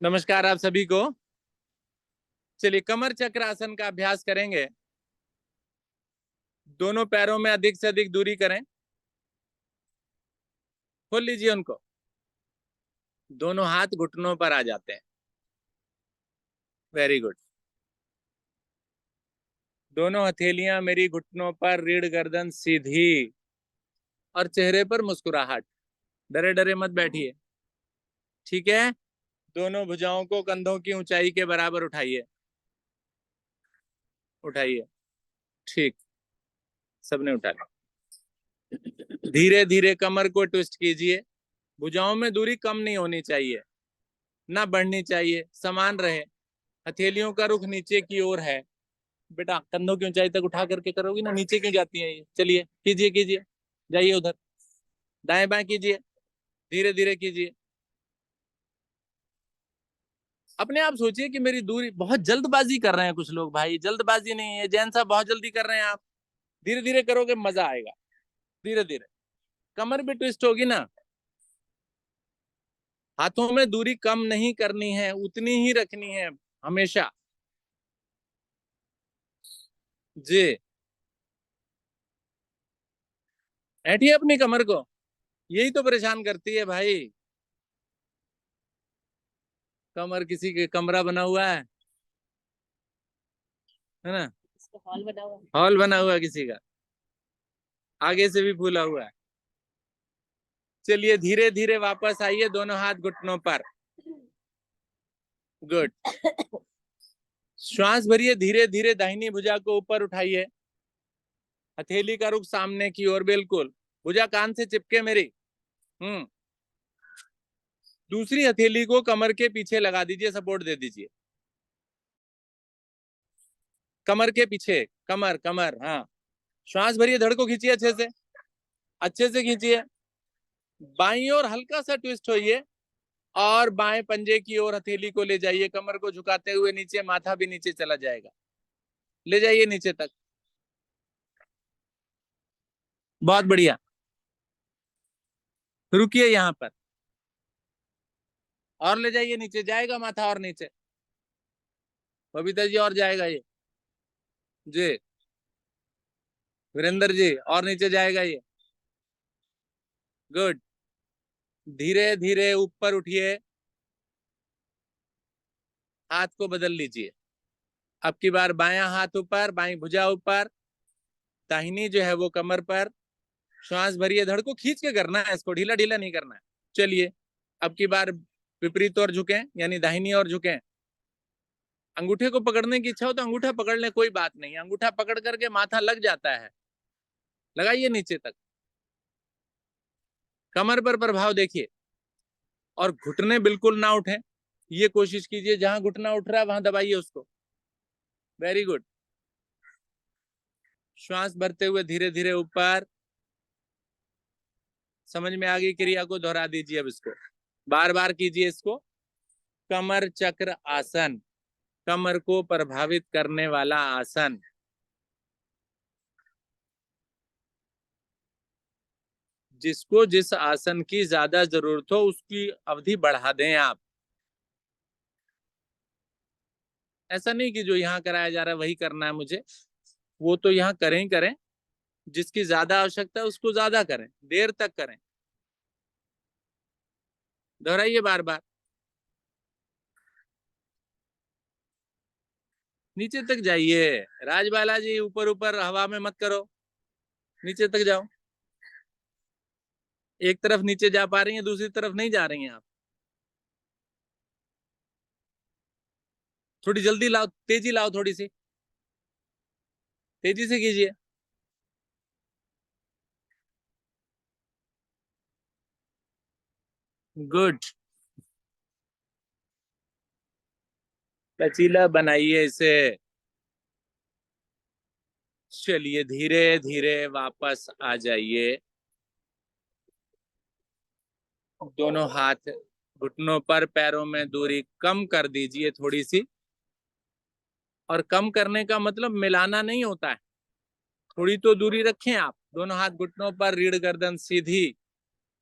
नमस्कार आप सभी को। चलिए कमर चक्र आसन का अभ्यास करेंगे। दोनों पैरों में अधिक से अधिक दूरी करें। खोल लीजिए उनको। दोनों हाथ घुटनों पर आ जाते हैं। Very good. दोनों हथेलियां मेरी घुटनों पर, रीढ़ गर्दन सीधी और चेहरे पर मुस्कुराहट। डरे डरे मत बैठिए, ठीक है। दोनों भुजाओं को कंधों की ऊंचाई के बराबर उठाइए। उठाइए, ठीक, सबने उठा लिया। धीरे धीरे कमर को ट्विस्ट कीजिए। भुजाओं में दूरी कम नहीं होनी चाहिए, ना बढ़नी चाहिए, समान रहे। हथेलियों का रुख नीचे की ओर है। बेटा कंधों की ऊंचाई तक उठा करके करोगी ना, नीचे क्यों जाती है ये। चलिए कीजिए कीजिए, जाइए उधर, दाएं बाएं कीजिए, धीरे धीरे कीजिए। अपने आप सोचिए कि मेरी दूरी, बहुत जल्दबाजी कर रहे हैं कुछ लोग। भाई जल्दबाजी नहीं है, जैन साहब बहुत जल्दी कर रहे हैं आप। धीरे धीरे करोगे मजा आएगा। धीरे धीरे कमर भी ट्विस्ट होगी ना। हाथों में दूरी कम नहीं करनी है, उतनी ही रखनी है हमेशा जी। ऐठिए अपनी कमर को, यही तो परेशान करती है भाई। कमर किसी के कमरा बना हुआ है ना। हॉल बना हुआ, हॉल बना हुआ है किसी का, आगे से भी फूला हुआ है। चलिए धीरे धीरे वापस आइए, दोनों हाथ घुटनों पर। गुड। श्वास भरिए, धीरे धीरे दाहिनी भुजा को ऊपर उठाइए। हथेली का रुख सामने की ओर, बिल्कुल। भुजा कान से चिपके मेरी। दूसरी हथेली को कमर के पीछे लगा दीजिए, सपोर्ट दे दीजिए। कमर के पीछे, कमर कमर, हाँ। श्वास भरिए, धड़ को खींचिए अच्छे से, अच्छे से खींचिए। बाईं ओर हल्का सा ट्विस्ट होइए और बाएं पंजे की ओर हथेली को ले जाइए। कमर को झुकाते हुए नीचे, माथा भी नीचे चला जाएगा। ले जाइए नीचे तक, बहुत बढ़िया। रुकिए यहाँ पर, और ले जाइए नीचे, जाएगा माथा और नीचे। बबीता जी और जाएगा ये जी। वीरेंद्र जी और नीचे जाएगा ये। गुड। धीरे धीरे ऊपर उठिए, हाथ को बदल लीजिए। अब की बार बायां हाथ ऊपर, बाईं भुजा ऊपर, दाहिनी जो है वो कमर पर। श्वास भरिए, धड़ को खींच के करना है, इसको ढीला ढीला नहीं करना है। चलिए अब की बार विपरीत ओर झुकें, यानी दाहिनी ओर झुकें। अंगूठे को पकड़ने की इच्छा हो तो अंगूठा पकड़ ले, कोई बात नहीं। अंगूठा पकड़ करके माथा लग जाता है, लगाइए नीचे तक। कमर पर प्रभाव देखिए, और घुटने बिल्कुल ना उठे, ये कोशिश कीजिए। जहां घुटना उठ रहा है वहां दबाइए उसको। Very good. श्वास भरते हुए धीरे धीरे ऊपर। समझ में आ गई क्रिया को दोहरा दीजिए। अब इसको बार बार कीजिए इसको। कमर चक्र आसन, कमर को प्रभावित करने वाला आसन। जिसको जिस आसन की ज्यादा जरूरत हो उसकी अवधि बढ़ा दें आप। ऐसा नहीं कि जो यहाँ कराया जा रहा है वही करना है मुझे, वो तो यहाँ करें ही करें। जिसकी ज्यादा आवश्यकता है उसको ज्यादा करें, देर तक करें। दोहराइए बार बार। नीचे तक जाइए। राजबाला जी ऊपर ऊपर हवा में मत करो, नीचे तक जाओ। एक तरफ नीचे जा पा रही हैं, दूसरी तरफ नहीं जा रही हैं आप। थोड़ी जल्दी लाओ, तेजी लाओ, थोड़ी सी तेजी से कीजिए। गुड। लचीला बनाइए इसे। चलिए धीरे धीरे वापस आ जाइए। दोनों हाथ घुटनों पर, पैरों में दूरी कम कर दीजिए थोड़ी सी। और कम करने का मतलब मिलाना नहीं होता है, थोड़ी तो दूरी रखें आप। दोनों हाथ घुटनों पर, रीढ़ गर्दन सीधी,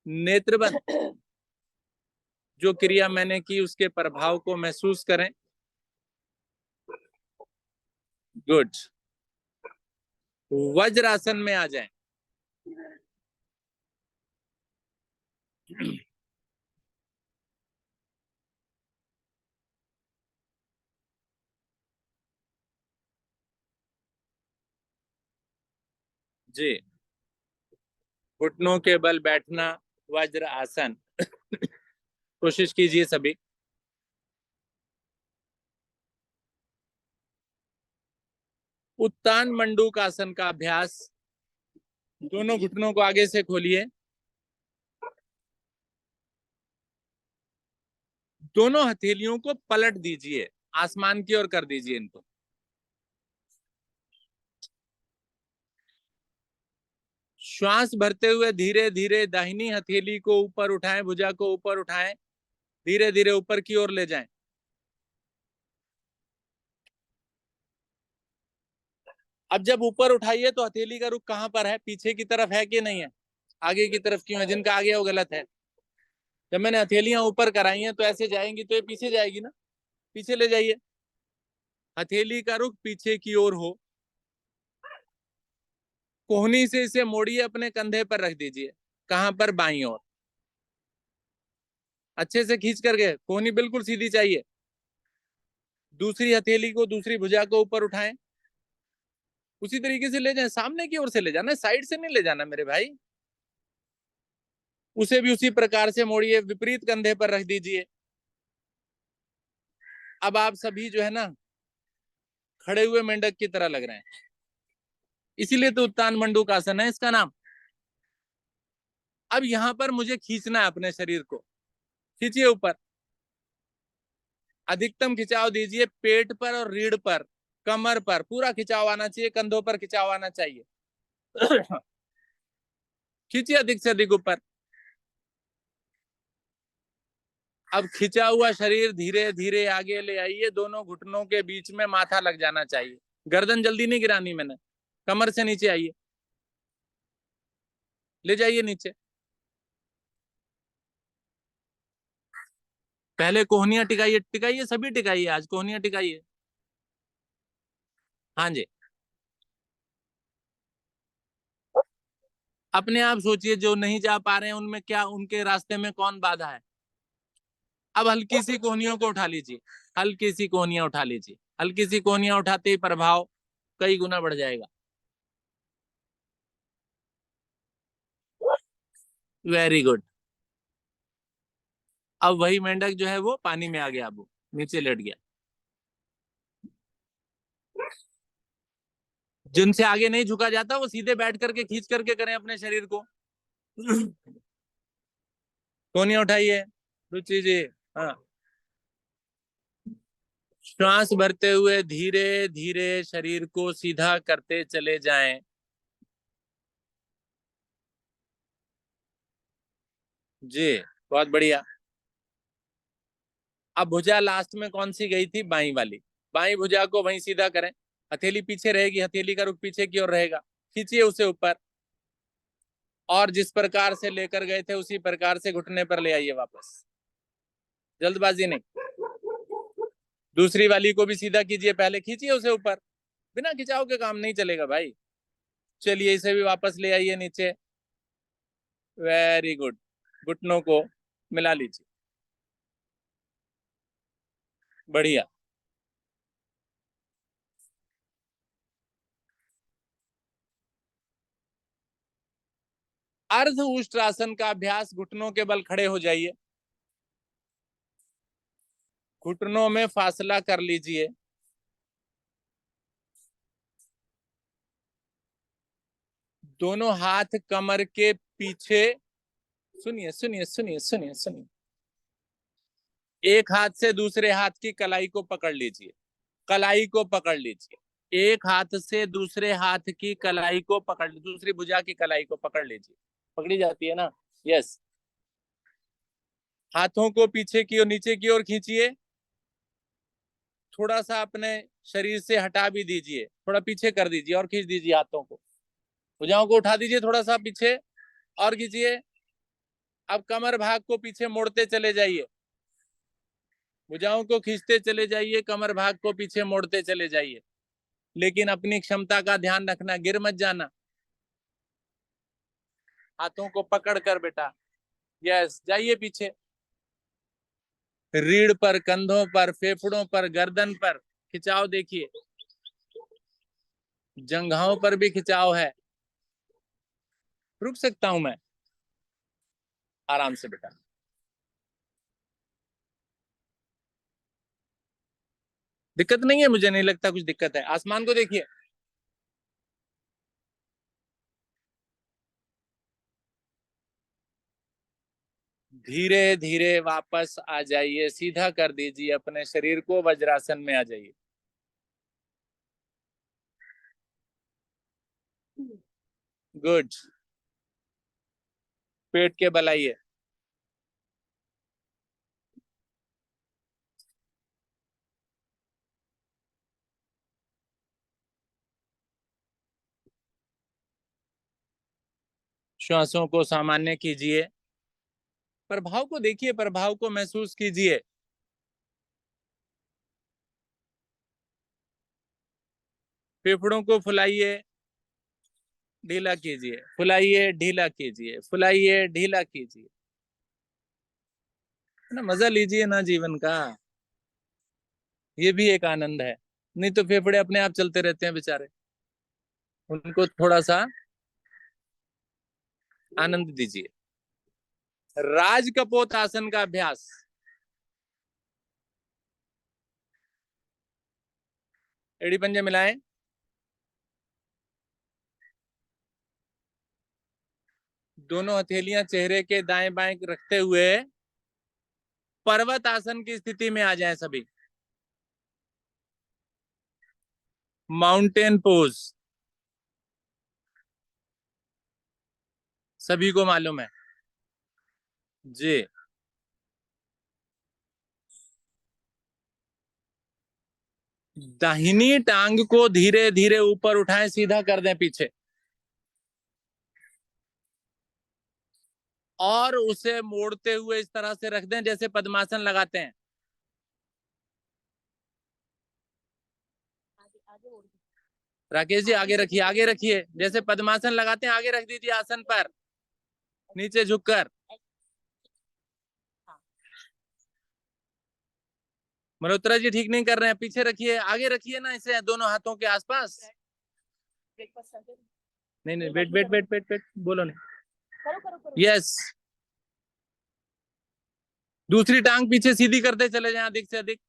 नेत्र बंद। जो क्रिया मैंने की उसके प्रभाव को महसूस करें। गुड। वज्रासन में आ जाएं। जी, घुटनों के बल बैठना, वज्र आसन। कोशिश कीजिए सभी। उत्तान मंडूक आसन का अभ्यास। दोनों घुटनों को आगे से खोलिए, दोनों हथेलियों को पलट दीजिए, आसमान की ओर कर दीजिए इनको। श्वास भरते हुए धीरे धीरे दाहिनी हथेली को ऊपर उठाएं, भुजा को ऊपर उठाएं, धीरे धीरे ऊपर की ओर ले जाएं। अब जब ऊपर उठाइए तो हथेली का रुख कहां पर है? पीछे की तरफ है कि नहीं है? आगे की तरफ क्यों है? जिनका आगे है वो गलत है। जब मैंने हथेलियां ऊपर कराई हैं तो ऐसे जाएंगी तो ये पीछे जाएगी ना, पीछे ले जाइए। हथेली का रुख पीछे की ओर हो, कोहनी से इसे मोड़िए, अपने कंधे पर रख दीजिए। कहां पर? बाईं ओर। अच्छे से खींच करके कोहनी बिल्कुल सीधी चाहिए। दूसरी हथेली को, दूसरी भुजा को ऊपर उठाएं, उसी तरीके से ले जाएं, सामने की ओर से ले जाना, साइड से नहीं ले जाना मेरे भाई। उसे भी उसी प्रकार से मोड़िए, विपरीत कंधे पर रख दीजिए। अब आप सभी जो है ना खड़े हुए मेंढक की तरह लग रहे हैं, इसीलिए तो उत्तान मंडूक आसन है इसका नाम। अब यहां पर मुझे खींचना है अपने शरीर को, खींचिए ऊपर। अधिकतम खिंचाव दीजिए पेट पर और रीढ़ पर, कमर पर पूरा खिंचाव आना चाहिए, कंधों पर खिंचाव आना चाहिए। खींचिए अधिक से अधिक ऊपर। अब खिंचा हुआ शरीर धीरे धीरे आगे ले आइए, दोनों घुटनों के बीच में माथा लग जाना चाहिए। गर्दन जल्दी नहीं गिरानी मैंने, कमर से नीचे आइए, ले जाइए नीचे। पहले कोहनियां टिकाइए, टिकाइए सभी टिकाइए, आज कोहनियां टिकाइए। हाँ जी। अपने आप सोचिए जो नहीं जा पा रहे हैं उनमें क्या, उनके रास्ते में कौन बाधा है। अब हल्की सी कोहनियों को उठा लीजिए, हल्की सी कोहनियां उठा लीजिए। हल्की सी कोहनियां उठाते ही प्रभाव कई गुना बढ़ जाएगा। Very good. अब वही मेंढक जो है वो पानी में आ गया, अब वो नीचे लेट गया। जिनसे आगे नहीं झुका जाता वो सीधे बैठ करके खींच करके करें अपने शरीर को। कोहनियां उठाइए रुचि जी। हाँ, श्वास भरते हुए धीरे धीरे शरीर को सीधा करते चले जाएं। जी, बहुत बढ़िया। अब भुजा लास्ट में कौन सी गई थी? बाई वाली। बाई भुजा को वहीं सीधा करें, हथेली पीछे रहेगी, हथेली का रुख पीछे की ओर रहेगा। खींचिए उसे ऊपर, और जिस प्रकार से लेकर गए थे उसी प्रकार से घुटने पर ले आइए वापस, जल्दबाजी नहीं। दूसरी वाली को भी सीधा कीजिए, पहले खींचिए उसे ऊपर, बिना खिंचाव के काम नहीं चलेगा भाई। चलिए इसे भी वापस ले आइए नीचे। Very good. घुटनों को मिला लीजिए, बढ़िया। अर्ध उष्ट्रासन का अभ्यास, घुटनों के बल खड़े हो जाइए, घुटनों में फासला कर लीजिए, दोनों हाथ कमर के पीछे। सुनिए सुनिए सुनिए सुनिए सुनिए, एक हाथ से दूसरे हाथ की कलाई को पकड़ लीजिए, कलाई को पकड़ लीजिए। एक हाथ से दूसरे हाथ की कलाई को पकड़, दूसरी भुजा की कलाई को पकड़ लीजिए, पकड़ी जाती है ना? यस। हाथों को पीछे की ओर, नीचे की ओर खींचिए, थोड़ा सा अपने शरीर से हटा भी दीजिए, थोड़ा पीछे कर दीजिए और खींच दीजिए हाथों को। भुजाओं को उठा दीजिए थोड़ा सा पीछे और खींचिए। अब कमर भाग को पीछे मोड़ते चले जाइए, भुजाओं को खींचते चले जाइए, कमर भाग को पीछे मोड़ते चले जाइए, लेकिन अपनी क्षमता का ध्यान रखना, गिर मत जाना। हाथों को पकड़ कर बेटा, यस, जाइए पीछे। रीढ़ पर, कंधों पर, फेफड़ों पर, गर्दन पर खिंचाव देखिए, जंघाओं पर भी खिंचाव है। रुक सकता हूं मैं, आराम से बेटा। दिक्कत नहीं है, मुझे नहीं लगता कुछ दिक्कत है। आसमान को देखिए, धीरे धीरे वापस आ जाइए, सीधा कर दीजिए अपने शरीर को, वज्रासन में आ जाइए। गुड, पेट के बल आइए। श्वासों को सामान्य कीजिए, प्रभाव को देखिए, प्रभाव को महसूस कीजिए। फेफड़ों को फुलाइए, ढीला कीजिए, फुलाइए, ढीला कीजिए, फुलाइए, ढीला कीजिए। ना मजा लीजिए ना जीवन का, ये भी एक आनंद है। नहीं तो फेफड़े अपने आप चलते रहते हैं बेचारे, उनको थोड़ा सा आनंद दीजिए। राज कपोत आसन का अभ्यास, एड़ी पंजे मिलाएं, दोनों हथेलियां चेहरे के दाएं बाएं रखते हुए पर्वत आसन की स्थिति में आ जाएं सभी। माउंटेन पोज सभी को मालूम है जी। दाहिनी टांग को धीरे धीरे ऊपर उठाएं, सीधा कर दें पीछे, और उसे मोड़ते हुए इस तरह से रख दें जैसे पद्मासन लगाते हैं। राकेश जी आगे रखिए, आगे रखिए, जैसे पद्मासन लगाते हैं आगे रख दीजिए आसन पर, नीचे झुककर। मल्होत्रा जी ठीक नहीं कर रहे हैं, पीछे रखिए, आगे रखिए ना इसे दोनों हाथों के आसपास। नहीं नहीं, wait wait wait wait wait, बोलो नहीं। यस, दूसरी टांग पीछे सीधी करते चले जाएं अधिक से अधिक,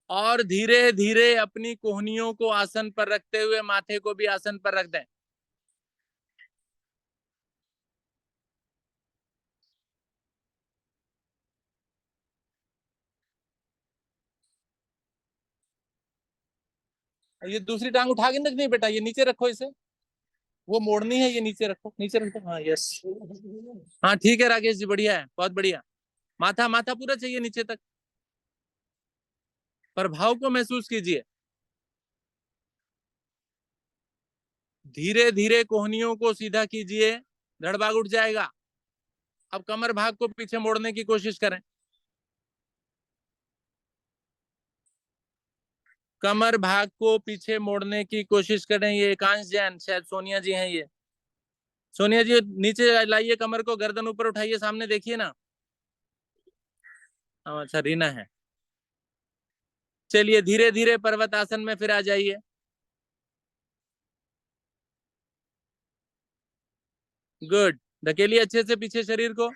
और धीरे धीरे अपनी कोहनियों को आसन पर रखते हुए माथे को भी आसन पर रख दें। ये दूसरी टांग उठा के रखनी बेटा, ये नीचे रखो इसे, वो मोड़नी है, ये नीचे रखो, नीचे रखो, हाँ यस, हाँ ठीक है राकेश जी, बढ़िया है, बहुत बढ़िया। माथा माथा पूरा चाहिए नीचे तक, प्रभाव को महसूस कीजिए। धीरे धीरे कोहनियों को सीधा कीजिए, धड़ भाग उठ जाएगा। अब कमर भाग को पीछे मोड़ने की कोशिश करें, कमर भाग को पीछे मोड़ने की कोशिश करें। ये एकांश जैन, शायद सोनिया जी हैं ये, सोनिया जी नीचे लाइए कमर को, गर्दन ऊपर उठाइए, सामने देखिए ना। अच्छा रीना है, चलिए धीरे धीरे पर्वत आसन में फिर आ जाइए। गुड, धकेलिए अच्छे से पीछे शरीर को।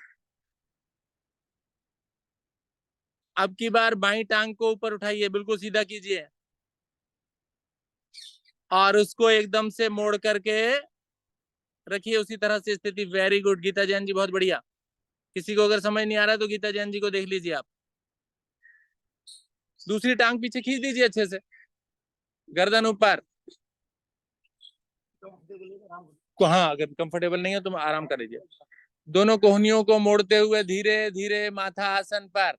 अब की बार बाई टांग को ऊपर उठाइए, बिल्कुल सीधा कीजिए, और उसको एकदम से मोड़ करके रखिए उसी तरह से स्थिति। वेरी गुड गीता जैन जी, बहुत बढ़िया। किसी को अगर समझ नहीं आ रहा तो गीता जैन जी को देख लीजिए आप। दूसरी टांग पीछे खींच दीजिए अच्छे से, गर्दन ऊपर। हाँ, अगर कंफर्टेबल नहीं हो तो आराम कर लीजिए। दोनों कोहनियों को मोड़ते हुए धीरे धीरे माथा आसन पर,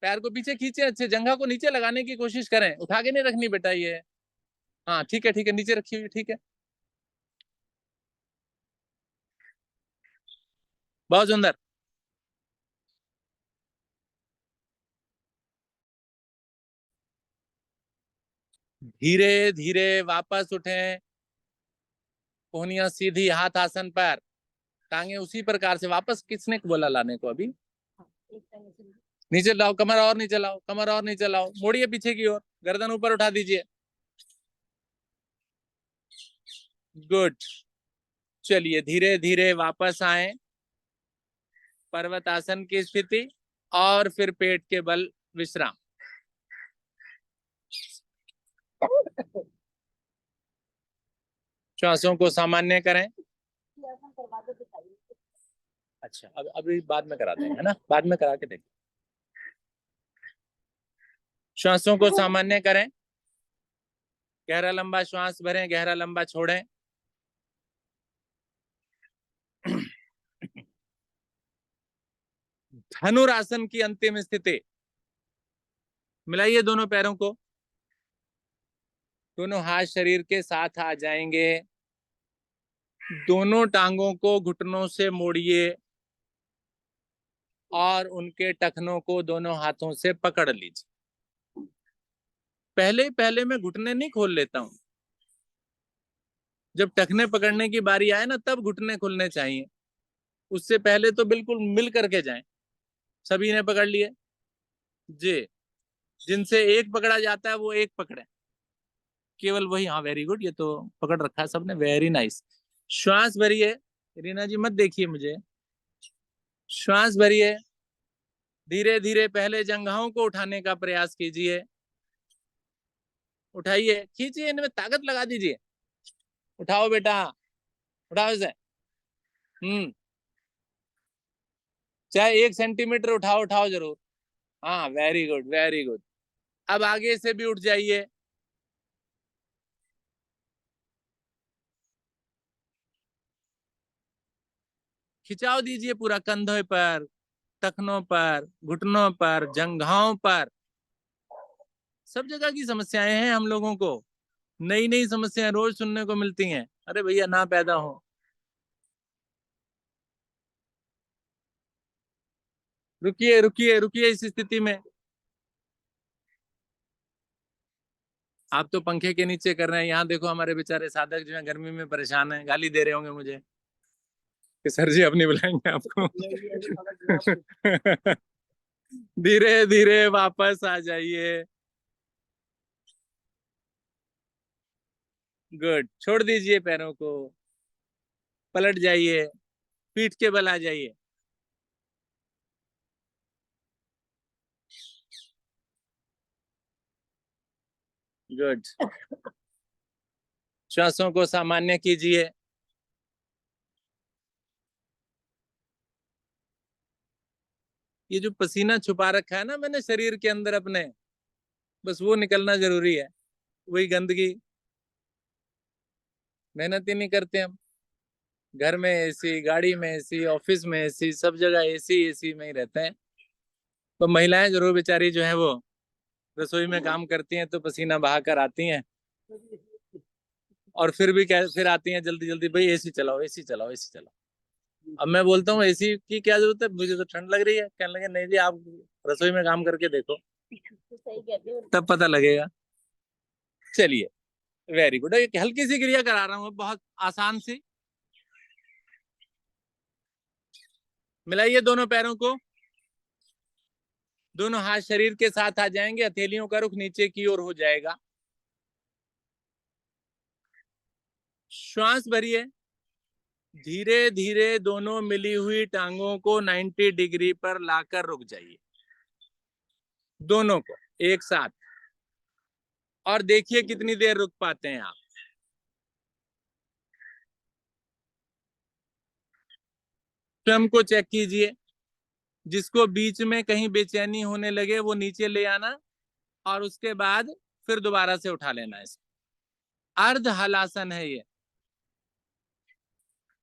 पैर को पीछे खींचे, अच्छे जंघा को नीचे लगाने की कोशिश करें, उठा के नहीं रखनी बेटा ये। हाँ ठीक है, ठीक है, नीचे रखी हुई, ठीक है, बहुत सुंदर। धीरे धीरे वापस उठें, कोहनियां सीधी, हाथ आसन पर, टांगे उसी प्रकार से वापस। किसने बोला लाने को? अभी नीचे लाओ, कमर और नीचे लाओ, कमर और नीचे लाओ, मोड़िए पीछे की ओर, गर्दन ऊपर उठा दीजिए। गुड। चलिए धीरे धीरे वापस आए पर्वत आसन की स्थिति, और फिर पेट के बल विश्राम। श्वासों को सामान्य करें। अच्छा, अब अभी बाद में करा देंगे, है ना? बाद में करा के देखें। श्वासों को सामान्य करें। गहरा लंबा श्वास भरें, गहरा लंबा छोड़ें। धनुरासन की अंतिम स्थिति। मिलाइए दोनों पैरों को, दोनों हाथ शरीर के साथ आ जाएंगे। दोनों टांगों को घुटनों से मोड़िए और उनके टखनों को दोनों हाथों से पकड़ लीजिए। पहले पहले मैं घुटने नहीं खोल लेता हूं, जब टखने पकड़ने की बारी आए ना तब घुटने खुलने चाहिए। उससे पहले तो बिल्कुल मिल करके जाएं। सभी ने पकड़ लिए जी। जिनसे एक पकड़ा जाता है वो एक पकड़े, केवल वही। हाँ, वेरी गुड, ये तो पकड़ रखा है सबने, वेरी नाइस। श्वास भरिए। रीना जी मत देखिए मुझे। श्वास भरिए। धीरे धीरे पहले जंघाओं को उठाने का प्रयास कीजिए। उठाइए, खींचिए, इनमें ताकत लगा दीजिए। उठाओ बेटा, उठाओ इसे। चाहे 1 सेंटीमीटर उठाओ, उठाओ जरूर। हाँ, वेरी गुड, वेरी गुड। अब आगे से भी उठ जाइए। खिंचाव दीजिए पूरा, कंधों पर, टखनों पर, घुटनों पर, जंघाओं पर। सब जगह की समस्याएं हैं हम लोगों को। नई नई समस्याएं रोज सुनने को मिलती हैं। अरे भैया ना पैदा हो। रुकिए रुकिए रुकिए इस स्थिति में। आप तो पंखे के नीचे कर रहे हैं, यहाँ देखो हमारे बेचारे साधक जो है गर्मी में परेशान है, गाली दे रहे होंगे मुझे कि सर जी अब नहीं बुलाएंगे आपको। धीरे धीरे वापस आ जाइए। गुड। छोड़ दीजिए पैरों को, पलट जाइए, पीठ के बल आ जाइए। गुड। श्वासों को सामान्य कीजिए। ये जो पसीना छुपा रखा है ना मैंने शरीर के अंदर अपने, बस वो निकलना जरूरी है। वही गंदगी। मेहनत ही नहीं करते हम। घर में एसी, गाड़ी में एसी, ऑफिस में एसी, सब जगह एसी एसी में ही रहते हैं। तो महिलाएं जरूर बेचारी जो है वो रसोई में काम करती हैं तो पसीना बहा कर आती हैं, और फिर भी फिर आती हैं जल्दी जल्दी, भाई एसी चलाओ, एसी चलाओ, एसी चलाओ। अब मैं बोलता हूँ एसी की क्या जरूरत है, मुझे तो ठंड लग रही है। कहने लगे नहीं जी, आप रसोई में काम करके देखो, तब पता लगेगा। चलिए, वेरी गुड। एक हल्की सी क्रिया करा रहा हूँ, बहुत आसान सी। मिलाइए दोनों पैरों को, दोनों हाथ शरीर के साथ आ जाएंगे, हथेलियों का रुख नीचे की ओर हो जाएगा। श्वास भरिए। धीरे धीरे दोनों मिली हुई टांगों को 90 डिग्री पर लाकर रुक जाइए, दोनों को एक साथ। और देखिए कितनी देर रुक पाते हैं आप। स्वयं को चेक कीजिए। जिसको बीच में कहीं बेचैनी होने लगे वो नीचे ले आना, और उसके बाद फिर दोबारा से उठा लेना। इसे अर्ध हलासन है ये।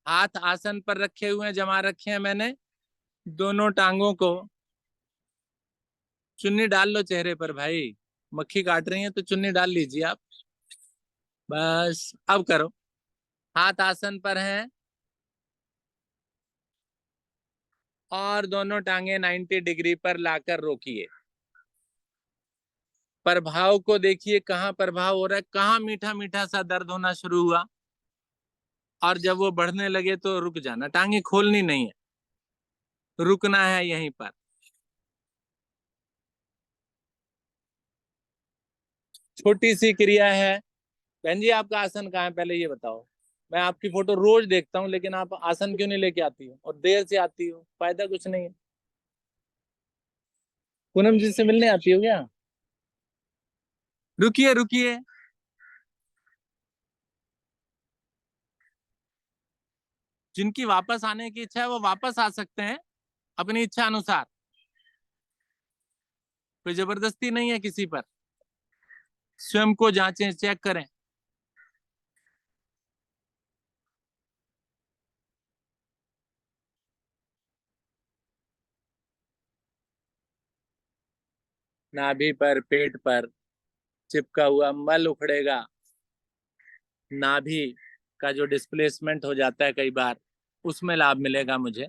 हाथ आसन पर रखे हुए हैं, जमा रखे हैं मैंने। दोनों टांगों को, चुन्नी डाल लो चेहरे पर भाई, मक्खी काट रही है तो चुन्नी डाल लीजिए आप। बस अब करो। हाथ आसन पर हैं और दोनों टांगे 90 डिग्री पर लाकर रोकिए। प्रभाव को देखिए, कहाँ प्रभाव हो रहा है, कहाँ मीठा मीठा सा दर्द होना शुरू हुआ, और जब वो बढ़ने लगे तो रुक जाना। टांगे खोलनी नहीं है, रुकना है यहीं पर। छोटी सी क्रिया है। बहन जी, आपका आसन कहाँ है पहले ये बताओ। मैं आपकी फोटो रोज देखता हूँ, लेकिन आप आसन क्यों नहीं लेके आती हो, और देर से आती हो, फायदा कुछ नहीं है। पूनम जी से मिलने आती हो क्या? रुकिए रुकिए, जिनकी वापस आने की इच्छा है वो वापस आ सकते हैं अपनी इच्छा अनुसार। कोई जबरदस्ती नहीं है किसी पर। स्वयं को जांचें, चेक करें। नाभि पर, पेट पर चिपका हुआ मल उखड़ेगा। नाभि का जो डिस्प्लेसमेंट हो जाता है कई बार, उसमें लाभ मिलेगा मुझे।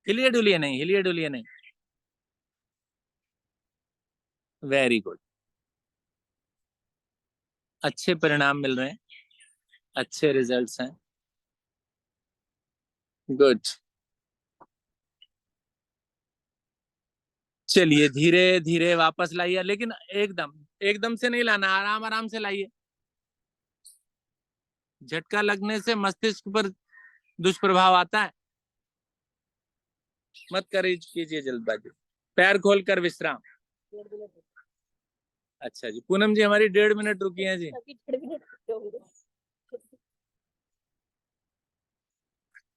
हिलिए डुलिए नहीं, हिलिए डुलिए नहीं। Very good. अच्छे परिणाम मिल रहे हैं, अच्छे रिजल्ट्स हैं। गुड। चलिए धीरे धीरे वापस लाइए, लेकिन एकदम एकदम से नहीं लाना, आराम आराम से लाइए। झटका लगने से मस्तिष्क पर दुष्प्रभाव आता है। मत करिए, कीजिए जल्दबाजी। पैर खोलकर विश्राम। अच्छा जी, पूनम जी हमारी 1.5 मिनट रुकी है जी।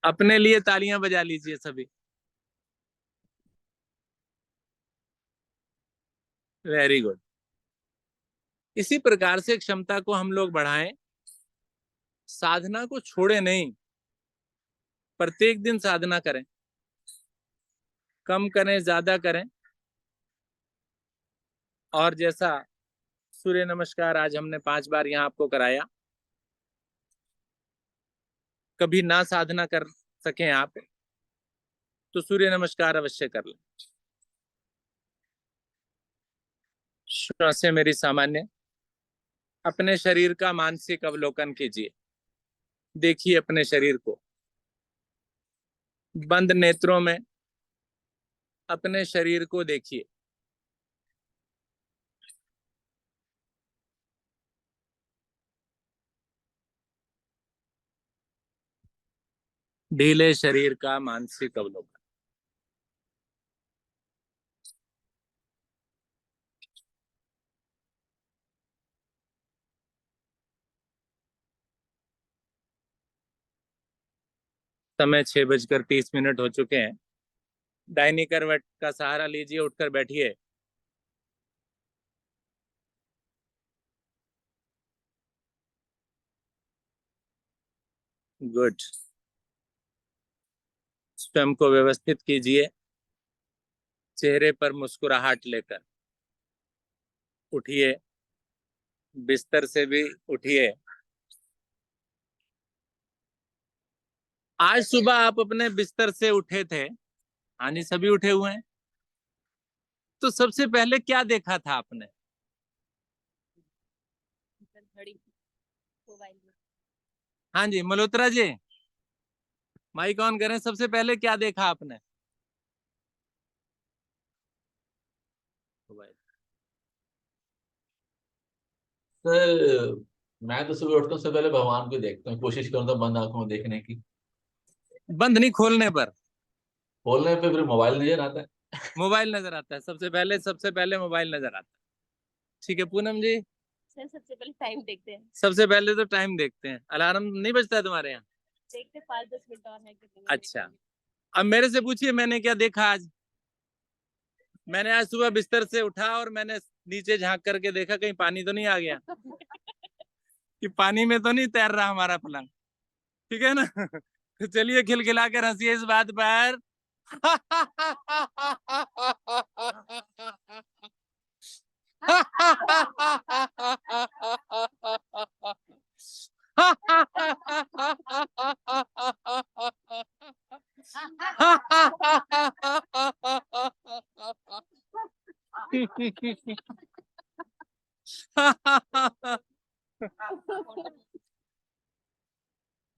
अपने लिए तालियां बजा लीजिए सभी। Very good. इसी प्रकार से क्षमता को हम लोग बढ़ाएं, साधना को छोड़े नहीं, प्रत्येक दिन साधना करें, कम करें ज्यादा करें। और जैसा सूर्य नमस्कार आज हमने 5 बार यहाँ आपको कराया, कभी ना साधना कर सकें आप तो सूर्य नमस्कार अवश्य कर लें। श्वासें मेरी सामान्य। अपने शरीर का मानसिक अवलोकन कीजिए, देखिए अपने शरीर को बंद नेत्रों में, अपने शरीर को देखिए। ढीले शरीर का मानसिक अवलोकन। समय 6:30 हो चुके हैं। दाहिनी करवट का सहारा लीजिए, उठकर बैठिए। गुड। स्वयं को व्यवस्थित कीजिए, चेहरे पर मुस्कुराहट लेकर उठिए, बिस्तर से भी उठिए। आज सुबह आप अपने बिस्तर से उठे थे? हाँ जी, सभी उठे हुए हैं। तो सबसे पहले क्या देखा था आपने? हाँ जी, मल्होत्रा जी माइक ऑन करें। सबसे पहले क्या देखा आपने? मोबाइल। सर मैं तो सुबह उठता हूँ, सबसे पहले भगवान को देखता हूँ, कोशिश करता हूँ बंद आंखों में देखने की। बंद नहीं, खोलने पर खोलने पे फिर मोबाइल नजर आता है। मोबाइल नजर आता है। सबसे पहले मोबाइल नजर आता है। ठीक है पूनम जी। सर सबसे पहले टाइम देखते हैं। सबसे पहले तो टाइम देखते हैं। अलार्म नहीं बजता है तुम्हारे यहाँ? देखते 5-10 मिनट और है कि नहीं। अच्छा, अब मेरे से पूछिए मैंने क्या देखा आज। मैंने आज सुबह बिस्तर से उठा और मैंने नीचे झांक करके देखा कहीं पानी तो नहीं आ गया, कि पानी में तो नहीं तैर रहा हमारा पलंग। ठीक है ना? तो चलिए खिलखिला कर हंसिए इस बात पर।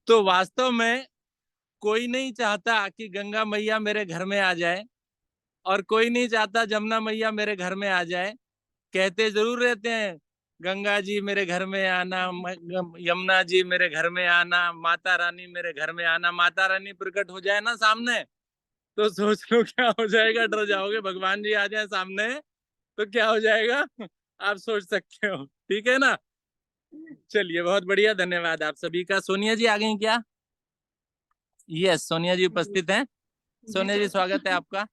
तो वास्तव में कोई नहीं चाहता कि गंगा मैया मेरे घर में आ जाए, और कोई नहीं चाहता जमुना मैया मेरे घर में आ जाए। कहते जरूर रहते हैं, गंगा जी मेरे घर में आना, यमुना जी मेरे घर में आना, माता रानी मेरे घर में आना। माता रानी प्रकट हो जाए ना सामने, तो सोच लो क्या हो जाएगा, डर जाओगे। भगवान जी आ जाए सामने तो क्या हो जाएगा, आप सोच सकते हो। ठीक है ना। चलिए, बहुत बढ़िया, धन्यवाद आप सभी का। सोनिया जी आ गई क्या? यस, सोनिया जी उपस्थित हैं। सोनिया जी, स्वागत है आपका।